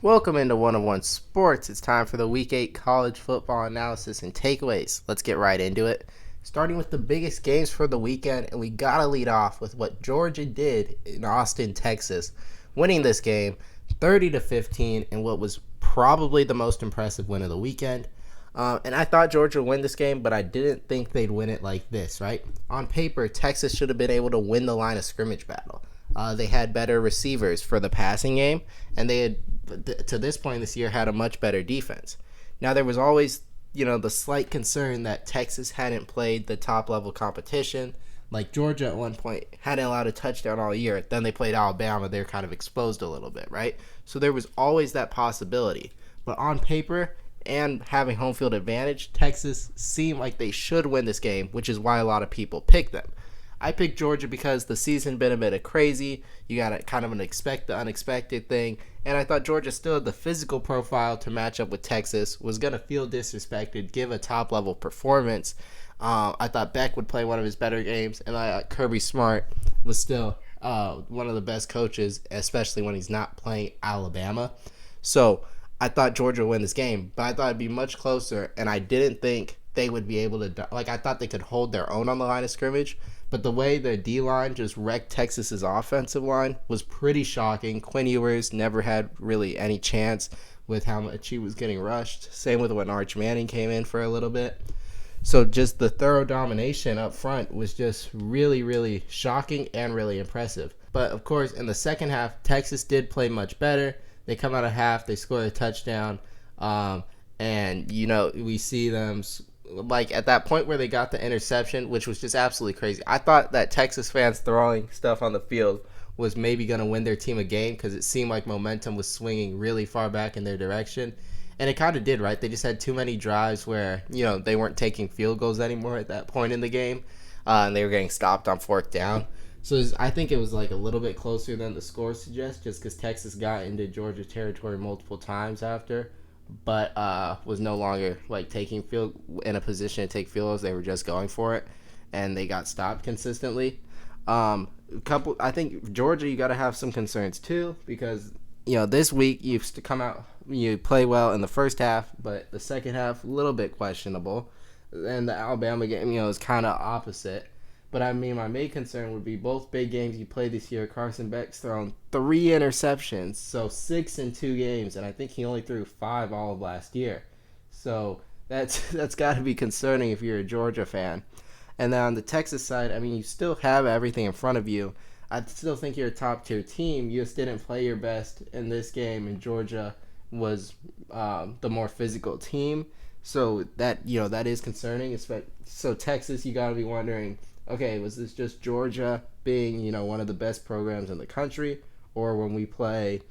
Welcome into 101 Sports. It's time for the Week 8 college football analysis and takeaways. Let's get right into it. Starting with the biggest games for the weekend, and we gotta lead off with what Georgia did in Austin, Texas, winning this game 30-15 in what was probably the most impressive win of the weekend. And I thought Georgia would win this game, but I didn't think they'd win it like this, right? On paper, Texas should have been able to win the line of scrimmage battle. They had better receivers for the passing game, and they had, to this point this year, had a much better defense. Now, there was always, the slight concern that Texas hadn't played the top-level competition. Like Georgia at one point hadn't allowed a touchdown all year. Then they played Alabama. They're kind of exposed a little bit, right? So there was always that possibility. But on paper and having home field advantage, Texas seemed like they should win this game, which is why a lot of people picked them. I picked Georgia because the season been a bit of crazy. You got a kind of the unexpected thing, and I thought Georgia still had the physical profile to match up with Texas. Was gonna feel disrespected, give a top level performance. I thought Beck would play one of his better games, and I thought Kirby Smart was still one of the best coaches, especially when he's not playing Alabama. So I thought Georgia would win this game, but I thought it'd be much closer, and I didn't think they would be able to. I thought they could hold their own on the line of scrimmage. But the way the D-line just wrecked Texas's offensive line was pretty shocking. Quinn Ewers never had really any chance with how much he was getting rushed. Same with when Arch Manning came in for a little bit. So just the thorough domination up front was just really, really shocking and really impressive. But, of course, in the second half, Texas did play much better. They come out of half, they score a touchdown, and, we see them like at that point where they got the interception, which was just absolutely crazy. I thought that Texas fans throwing stuff on the field was maybe going to win their team a game because it seemed like momentum was swinging really far back in their direction. And it kind of did, right? They just had too many drives where, they weren't taking field goals anymore at that point in the game. And they were getting stopped on fourth down. So I think it was like a little bit closer than the score suggests just because Texas got into Georgia territory multiple times after, but was no longer like taking field in a position to take field goals. They were just going for it, and they got stopped consistently. I think Georgia, you got to have some concerns too because this week you've to come out, you play well in the first half, but the second half a little bit questionable, and the Alabama game is kind of opposite. But I mean, my main concern would be both big games you played this year. Carson Beck's thrown 3 interceptions, so 6 in 2 games, and I think he only threw 5 all of last year. So that's got to be concerning if you're a Georgia fan. And then on the Texas side, I mean, you still have everything in front of you. I still think you're a top-tier team. You just didn't play your best in this game, and Georgia was the more physical team. So that is concerning. So Texas, you got to be wondering, okay, was this just Georgia being, one of the best programs in the country, or when we play,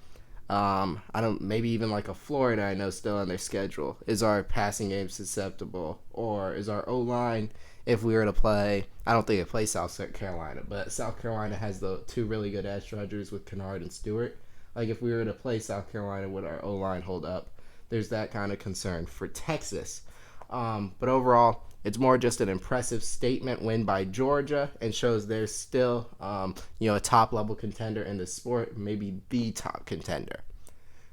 maybe even like a Florida, I know still on their schedule, is our passing game susceptible, or is our O-line, if we were to play, I don't think it plays South Carolina, but South Carolina has the 2 really good edge rushers with Kennard and Stewart. Like if we were to play South Carolina, would our O-line hold up? There's that kind of concern for Texas. But overall, it's more just an impressive statement win by Georgia and shows they're still, a top-level contender in the sport, maybe the top contender.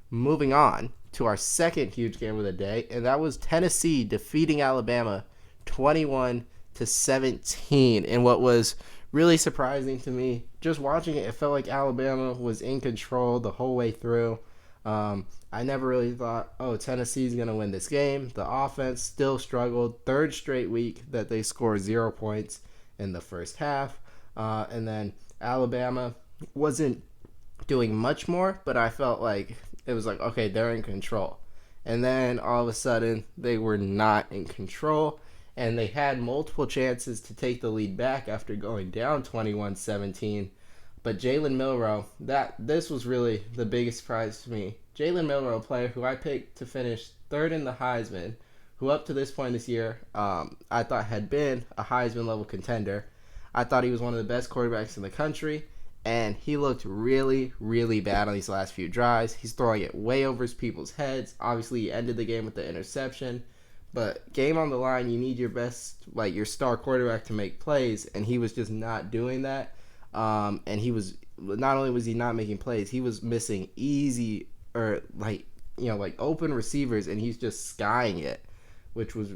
Moving on to our second huge game of the day, and that was Tennessee defeating Alabama 21-17 in what was really surprising to me. Just watching it, it felt like Alabama was in control the whole way through. I never really thought, Tennessee's going to win this game. The offense still struggled. Third straight week that they scored 0 points in the first half. And then Alabama wasn't doing much more, but I felt like it was like, okay, they're in control. And then all of a sudden, they were not in control. And they had multiple chances to take the lead back after going down 21-17. But Jalen Milroe, this was really the biggest surprise to me. Jalen Milroe, a player who I picked to finish third in the Heisman, who up to this point this year, I thought had been a Heisman-level contender. I thought he was one of the best quarterbacks in the country, and he looked really, really bad on these last few drives. He's throwing it way over his people's heads. Obviously, he ended the game with the interception. But game on the line, you need your best, your star quarterback to make plays, and he was just not doing that. And he was not only was he not making plays, he was missing easy or like open receivers, and he's just skying it, which was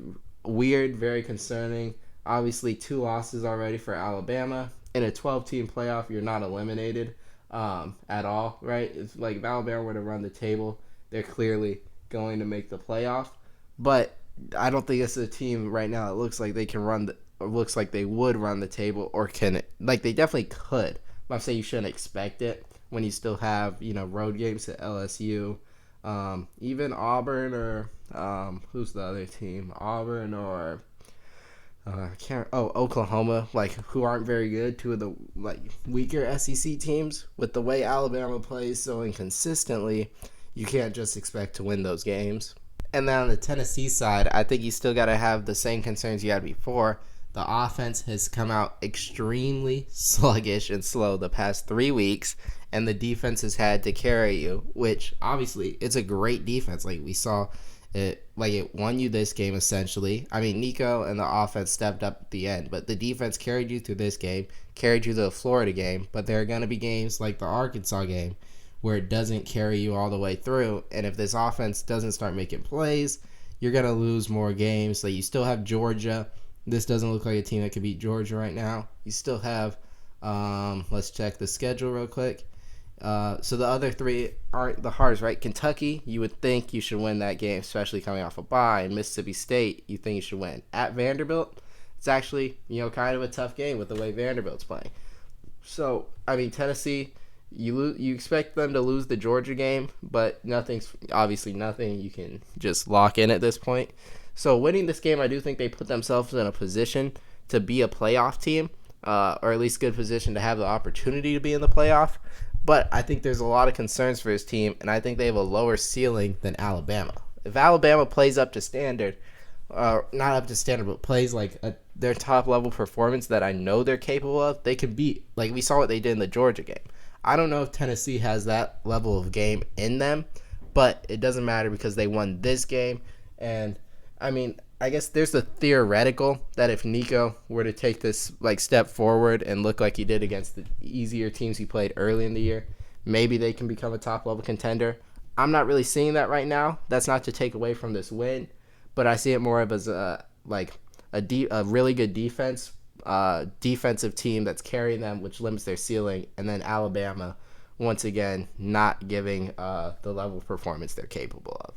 weird, very concerning. Obviously, 2 losses already for Alabama. In a 12-team playoff, you're not eliminated at all, right? It's like if Alabama were to run the table, they're clearly going to make the playoff. But I don't think it's a team right now. It looks like they can run or looks like they would run the table, or can like they definitely could. But I'm saying you shouldn't expect it when you still have road games at LSU, even Auburn, or who's the other team? Auburn or Oklahoma, like, who aren't very good. Two of the weaker SEC teams. With the way Alabama plays so inconsistently, you can't just expect to win those games. And then on the Tennessee side, I think you still got to have the same concerns you had before. The offense has come out extremely sluggish and slow the past 3 weeks, and the defense has had to carry you, which obviously it's a great defense. Like we saw it won you this game essentially. I mean, Nico and the offense stepped up at the end, but the defense carried you through this game, carried you to the Florida game. But there are going to be games like the Arkansas game where it doesn't carry you all the way through, and if this offense doesn't start making plays, you're going to lose more games. Like, you still have Georgia. This doesn't look like a team that could beat Georgia right now. You still have, let's check the schedule real quick. So the other 3 aren't the hardest, right? Kentucky, you would think you should win that game, especially coming off a bye. And Mississippi State, you think you should win. At Vanderbilt, it's actually, kind of a tough game with the way Vanderbilt's playing. So, I mean, Tennessee, you expect them to lose the Georgia game, but obviously nothing you can just lock in at this point. So winning this game, I do think they put themselves in a position to be a playoff team, or at least good position to have the opportunity to be in the playoff. But I think there's a lot of concerns for this team, and I think they have a lower ceiling than Alabama. If Alabama plays up to standard, not up to standard, but plays like their top-level performance that I know they're capable of, they can beat. Like, we saw what they did in the Georgia game. I don't know if Tennessee has that level of game in them, but it doesn't matter because they won this game. And, I mean, I guess there's the theoretical that if Nico were to take this step forward and look like he did against the easier teams he played early in the year, maybe they can become a top-level contender. I'm not really seeing that right now. That's not to take away from this win, but I see it more of as a really good defensive team that's carrying them, which limits their ceiling, and then Alabama, once again, not giving the level of performance they're capable of.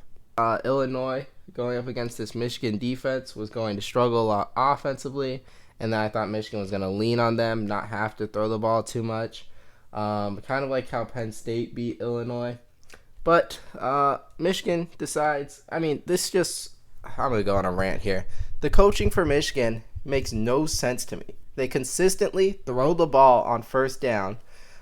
Illinois, going up against this Michigan defense, was going to struggle a lot offensively, and then I thought Michigan was going to lean on them, not have to throw the ball too much, kind of like how Penn State beat Illinois. But Michigan decides, I'm going to go on a rant here. The coaching for Michigan makes no sense to me. They consistently throw the ball on first down,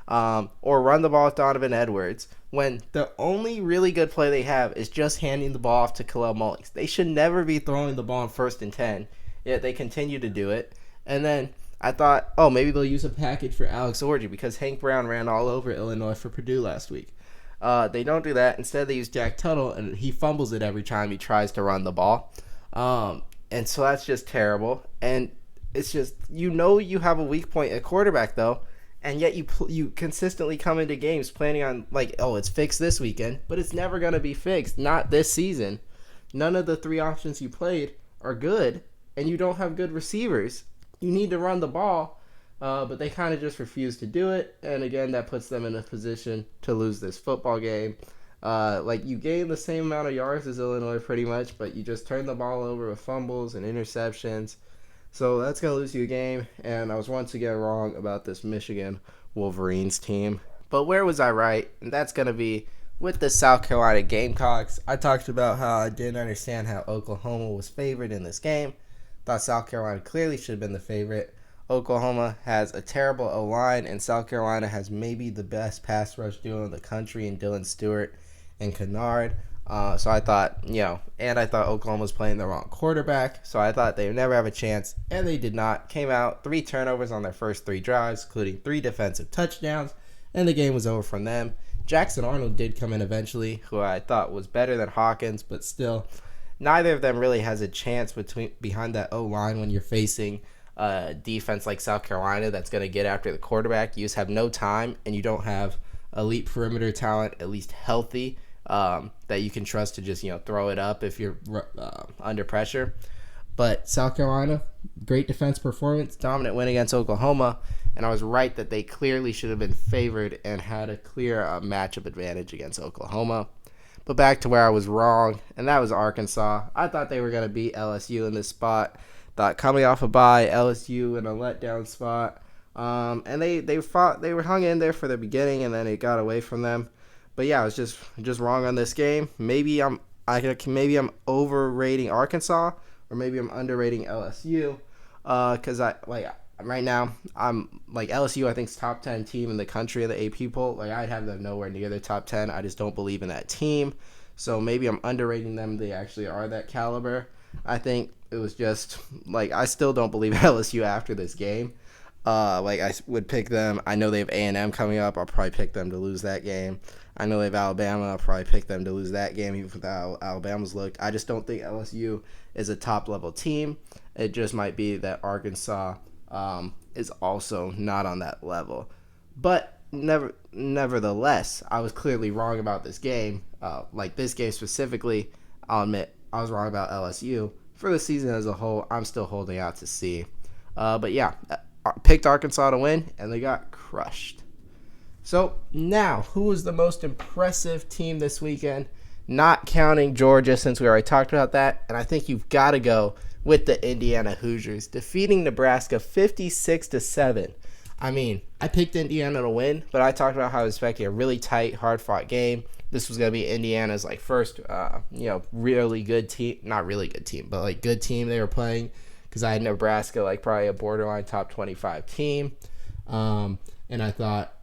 or run the ball with Donovan Edwards, when the only really good play they have is just handing the ball off to Khalil Mullings. They should never be throwing the ball on 1st and 10, yet they continue to do it. And then I thought, maybe they'll use a package for Alex Orji because Hank Brown ran all over Illinois for Purdue last week. They don't do that. Instead, they use Jack Tuttle, and he fumbles it every time he tries to run the ball. And so that's just terrible. And it's just, you have a weak point at quarterback, though, and yet you consistently come into games planning on, it's fixed this weekend, but it's never going to be fixed. Not this season. None of the 3 options you played are good, and you don't have good receivers. You need to run the ball, but they kind of just refuse to do it, and again, that puts them in a position to lose this football game. You gain the same amount of yards as Illinois pretty much, but you just turn the ball over with fumbles and interceptions. So that's going to lose you a game, and I was once again wrong about this Michigan Wolverines team. But where was I right? And that's going to be with the South Carolina Gamecocks. I talked about how I didn't understand how Oklahoma was favored in this game. Thought South Carolina clearly should have been the favorite. Oklahoma has a terrible O-line, and South Carolina has maybe the best pass rush duo in the country in Dylan Stewart and Kennard. So I thought, and I thought Oklahoma was playing the wrong quarterback, so I thought they would never have a chance, and they did not. Came out 3 turnovers on their first 3 drives, including 3 defensive touchdowns, and the game was over from them. Jackson Arnold did come in eventually, who I thought was better than Hawkins, but still, neither of them really has a chance behind that O-line when you're facing a defense like South Carolina that's going to get after the quarterback. You just have no time, and you don't have elite perimeter talent, at least healthy, that you can trust to just throw it up if you're under pressure. But South Carolina, great defense performance, dominant win against Oklahoma, and I was right that they clearly should have been favored and had a clear matchup advantage against Oklahoma. But back to where I was wrong, and that was Arkansas. I thought they were going to beat LSU in this spot. Thought coming off a bye, LSU in a letdown spot. And they were hung in there for the beginning, and then it got away from them. But yeah, I was just wrong on this game. Maybe I'm overrating Arkansas, or maybe I'm underrating LSU. Because right now I'm like LSU. I think is top 10 team in the country of the AP poll. Like I'd have them nowhere near the top 10. I just don't believe in that team. So maybe I'm underrating them. They actually are that caliber. I think it was just I still don't believe LSU after this game. I would pick them. I know they have A&M coming up. I'll probably pick them to lose that game. I know they have Alabama. I'll probably pick them to lose that game, even with how Alabama's looked. I just don't think LSU is a top-level team. It just might be that Arkansas is also not on that level. But nevertheless, I was clearly wrong about this game. This game specifically, I'll admit I was wrong about LSU. For the season as a whole, I'm still holding out to see. But yeah, picked Arkansas to win, and they got crushed. So now, who was the most impressive team this weekend? Not counting Georgia, since we already talked about that. And I think you've got to go with the Indiana Hoosiers, defeating Nebraska 56-7. I mean, I picked Indiana to win, but I talked about how I was expecting a really tight, hard-fought game. This was going to be Indiana's first, really good team. Not really good team, but good team they were playing. Because I had Nebraska probably a borderline top 25 team. And I thought,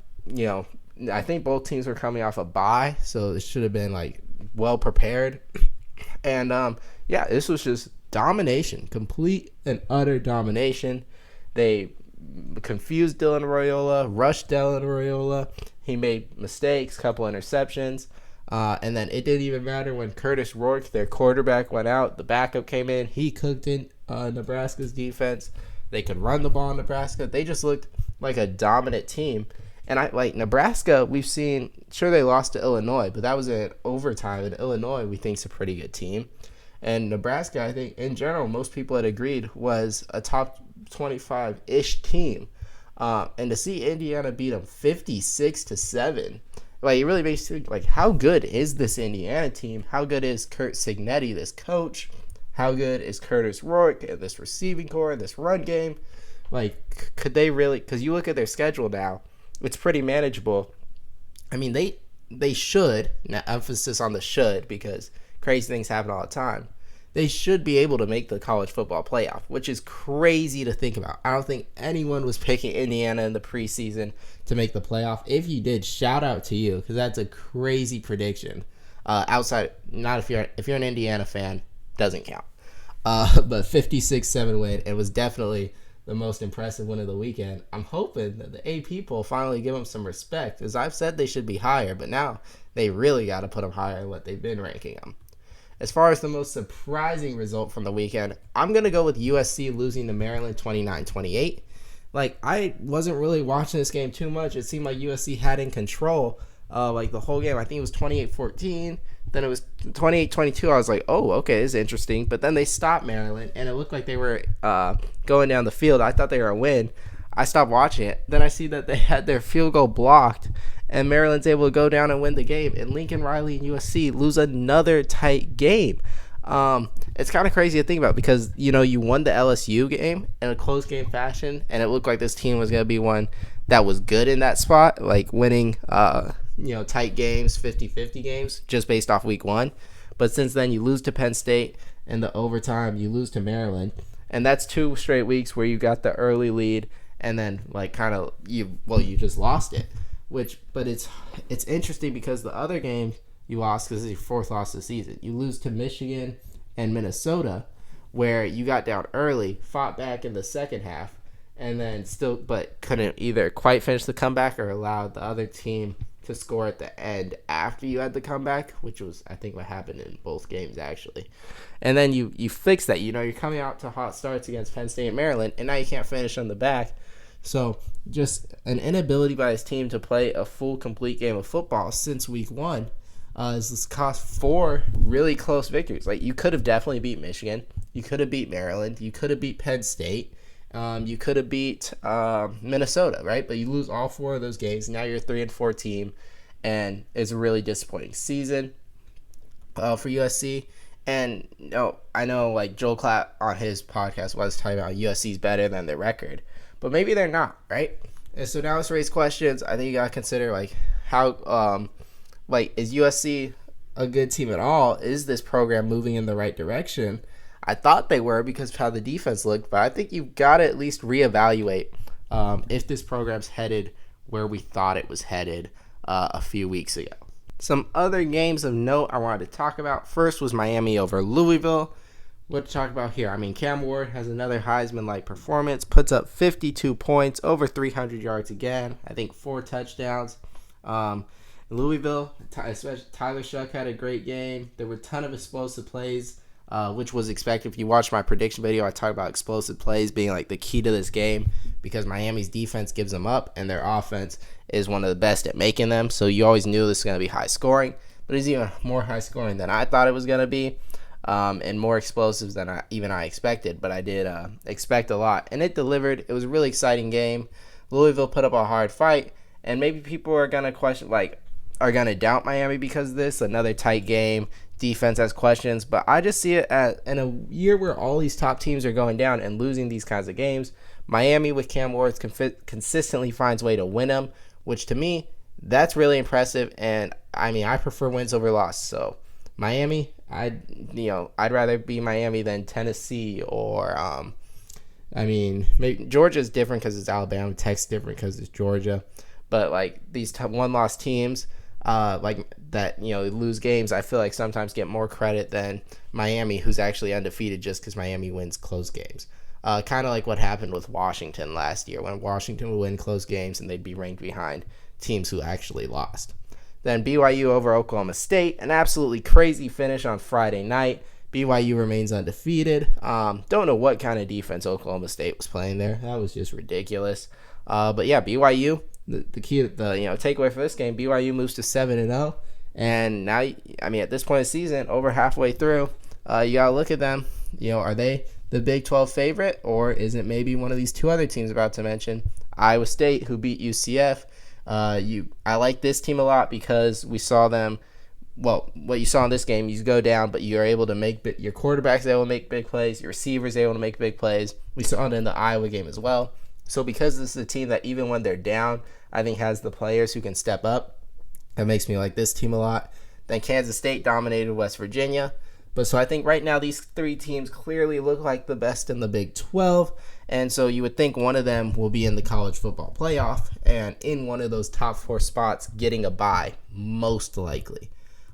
I think both teams were coming off a bye, so it should have been well prepared. And this was just domination, complete and utter domination. They confused Dylan Royola, rushed Dylan Royola. He made mistakes, couple interceptions. And then it didn't even matter when Curtis Rourke, their quarterback, went out. The backup came in. He cooked in Nebraska's defense. They could run the ball in Nebraska. They just looked like a dominant team. And Nebraska, we've seen, sure they lost to Illinois, but that was in overtime. And Illinois, we think, is a pretty good team. And Nebraska, I think, in general, most people had agreed was a top 25-ish team. And to see Indiana beat them 56-7, it really makes you think, how good is this Indiana team? How good is Kurt Signetti, this coach? How good is Curtis Rourke and this receiving core and this run game? Could they really? Because you look at their schedule now, it's pretty manageable. I mean, they should, now emphasis on the should, because crazy things happen all the time. They should be able to make the college football playoff, which is crazy to think about. I don't think anyone was picking Indiana in the preseason to make the playoff. If you did, shout out to you, because that's a crazy prediction. Outside, not if you're an Indiana fan, doesn't count. But 56-7 win, it was definitely the most impressive win of the weekend. I'm hoping that the AP poll finally give them some respect, as I've said they should be higher, but now they really got to put them higher than what they've been ranking them. As far as the most surprising result from the weekend, I'm going to go with USC losing to Maryland 29-28. I wasn't really watching this game too much. It seemed like USC had in control the whole game. I think it was 28-14. Then it was 28-22. I was like, oh, okay, this is interesting. But then they stopped Maryland, and it looked like they were going down the field. I thought they were a win. I stopped watching it. Then I see that they had their field goal blocked, and Maryland's able to go down and win the game. And Lincoln Riley and USC lose another tight game. It's kind of crazy to think about because, you won the LSU game in a close game fashion, and it looked like this team was going to be one that was good in that spot, winning, tight games, 50-50 games, just based off week one. But since then, you lose to Penn State in the overtime, you lose to Maryland, and that's 2 straight weeks where you got the early lead, and then, you just lost it. But it's interesting because the other game you lost because it's your 4th loss of the season. You lose to Michigan and Minnesota, where you got down early, fought back in the second half, and then but couldn't either quite finish the comeback or allow the other team to score at the end after you had the comeback, which was, I think, what happened in both games, actually. And then you fix that. You're coming out to hot starts against Penn State and Maryland, and now you can't finish on the back. So just an inability by his team to play a full, complete game of football since week one. This cost 4 really close victories. Like, you could have definitely beat Michigan. You could have beat Maryland. You could have beat Penn State. You could have beat Minnesota, right? But you lose all 4 of those games. Now you're a 3-4 team, and it's a really disappointing season for USC. And I know like Joel Klatt on his podcast was talking about USC's better than their record, but maybe they're not, right? And so now let's raise questions. I think you gotta consider like how is USC a good team at all? Is this program moving in the right direction? I thought they were because of how the defense looked, but I think you've got to at least reevaluate if this program's headed where we thought it was headed a few weeks ago. Some other games of note I wanted to talk about. First was Miami over Louisville. What to talk about here? I mean, Cam Ward has another Heisman-like performance, puts up 52 points, over 300 yards again. I think 4 touchdowns. Louisville, especially Tyler Shuck had a great game. There were a ton of explosive plays, which was expected. If you watch my prediction video, I talk about explosive plays being like the key to this game because Miami's defense gives them up and their offense is one of the best at making them. So you always knew this was going to be high scoring, but it's even more high scoring than I thought it was going to be, and more explosives than I expected. But I did expect a lot, and it delivered. It was a really exciting game. Louisville put up a hard fight, and maybe people are going to are going to doubt Miami because of this. Another tight game. Defense has questions, but I just see it as in a year where all these top teams are going down and losing these kinds of games, Miami with Cam Ward consistently finds a way to win them, which to me, that's really impressive. And I mean, I prefer wins over loss. So Miami, I'd rather be Miami than Tennessee or maybe Georgia's different because it's Alabama. Tech's different because it's Georgia. But like these one-loss teams, lose games, I feel like sometimes get more credit than Miami, who's actually undefeated just because Miami wins close games. Kind of like what happened with Washington last year when Washington would win close games and they'd be ranked behind teams who actually lost. Then BYU over Oklahoma State, an absolutely crazy finish on Friday night. BYU remains undefeated. Don't know what kind of defense Oklahoma State was playing there. That was just ridiculous. But yeah, BYU. The key, takeaway for this game, BYU moves to 7-0, and now, at this point in the season, over halfway through, you gotta look at them. Are they the Big 12 favorite, or is it maybe one of these 2 other teams about to mention, Iowa State, who beat UCF? I like this team a lot because we saw them. Well, what you saw in this game, you go down, but you're able to your quarterback's able to make big plays, your receivers able to make big plays. We saw it in the Iowa game as well. So because this is a team that even when they're down, I think has the players who can step up, that makes me like this team a lot. Then Kansas State dominated West Virginia. But so I think right now these 3 teams clearly look like the best in the Big 12. And so you would think one of them will be in the college football playoff and in one of those top 4 spots getting a bye, most likely.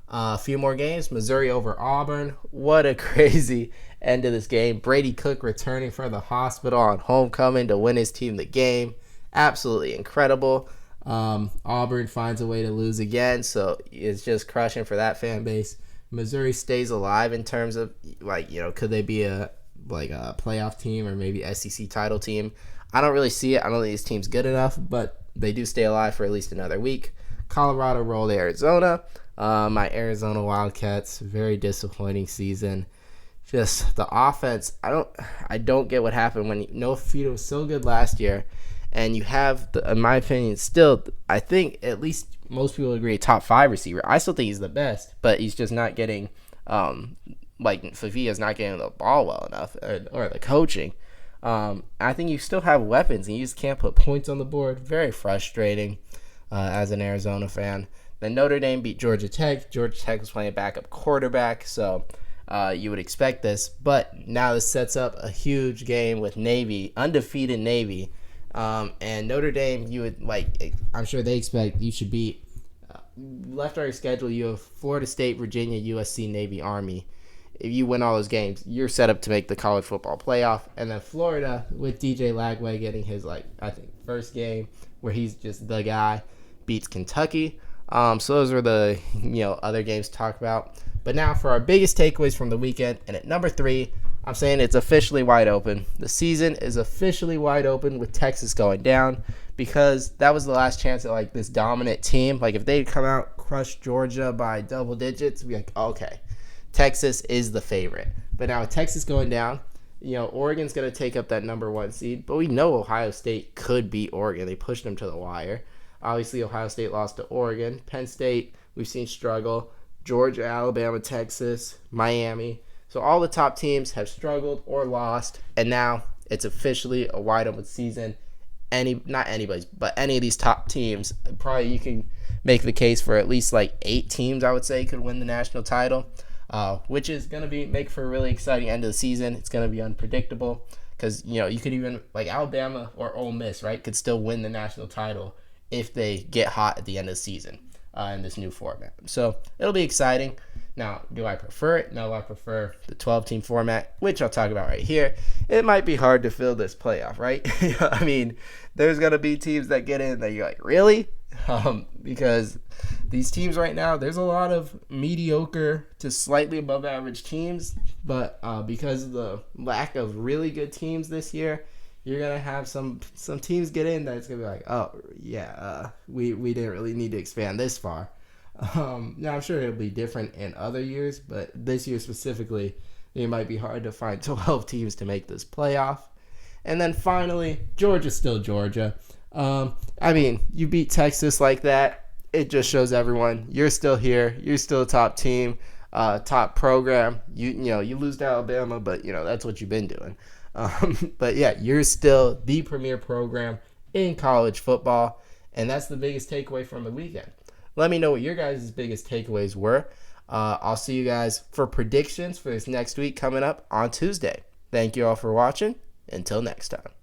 A few more games. Missouri over Auburn. What a crazy end of this game. Brady Cook returning from the hospital on homecoming to win his team the game. Absolutely incredible. Auburn finds a way to lose again, so it's just crushing for that fan base. Missouri stays alive in terms of could they be a playoff team or maybe SEC title team? I don't really see it. I don't think this team's good enough, but they do stay alive for at least another week. Colorado rolled Arizona. My Arizona Wildcats, very disappointing season. Just the offense, I don't get what happened when Noah Fifita was so good last year, and you have, in my opinion, still, I think at least most people agree, top 5 receiver. I still think he's the best, but he's just not getting, Fifita's not getting the ball well enough, or the coaching. I think you still have weapons, and you just can't put points on the board. Very frustrating as an Arizona fan. Then Notre Dame beat Georgia Tech. Georgia Tech was playing backup quarterback, so you would expect this. But now this sets up a huge game with Navy, undefeated Navy. And Notre Dame, you would I'm sure they expect you should beat. Left on your schedule, you have Florida State, Virginia, USC, Navy, Army. If you win all those games, you're set up to make the college football playoff. And then Florida, with DJ Lagway getting his, first game where he's just the guy, beats Kentucky. So those are the, other games to talk about. But now for our biggest takeaways from the weekend. And at number 3, I'm saying it's officially wide open. The season is officially wide open with Texas going down because that was the last chance at, this dominant team. If they'd come out crush Georgia by double digits, we'd be like, okay, Texas is the favorite. But now with Texas going down, Oregon's going to take up that number 1 seed. But we know Ohio State could beat Oregon. They pushed them to the wire. Obviously, Ohio State lost to Oregon. Penn State, we've seen struggle. Georgia, Alabama, Texas, Miami. So all the top teams have struggled or lost. And now it's officially a wide open season. Not anybody's, but any of these top teams, probably you can make the case for at least like 8 teams, I would say, could win the national title, which is going to make for a really exciting end of the season. It's going to be unpredictable because, you could even, like Alabama or Ole Miss, right, could still win the national title if they get hot at the end of the season in this new format. So it'll be exciting. Now, do I prefer it? No, I prefer the 12-team format, which I'll talk about right here. It might be hard to fill this playoff, right? I mean, there's going to be teams that get in that you're like, really? Because these teams right now, there's a lot of mediocre to slightly above average teams, but because of the lack of really good teams this year, you're going to have some teams get in that's going to be like, oh, yeah, we didn't really need to expand this far. Now, I'm sure it'll be different in other years, but this year specifically, it might be hard to find 12 teams to make this playoff. And then finally, Georgia's still Georgia. I mean, you beat Texas like that, it just shows everyone you're still here. You're still a top team, top program. You lose to Alabama, but that's what you've been doing. But yeah, you're still the premier program in college football, and that's the biggest takeaway from the weekend. Let me know what your guys' biggest takeaways were. I'll see you guys for predictions for this next week coming up on Tuesday. Thank you all for watching. Until next time.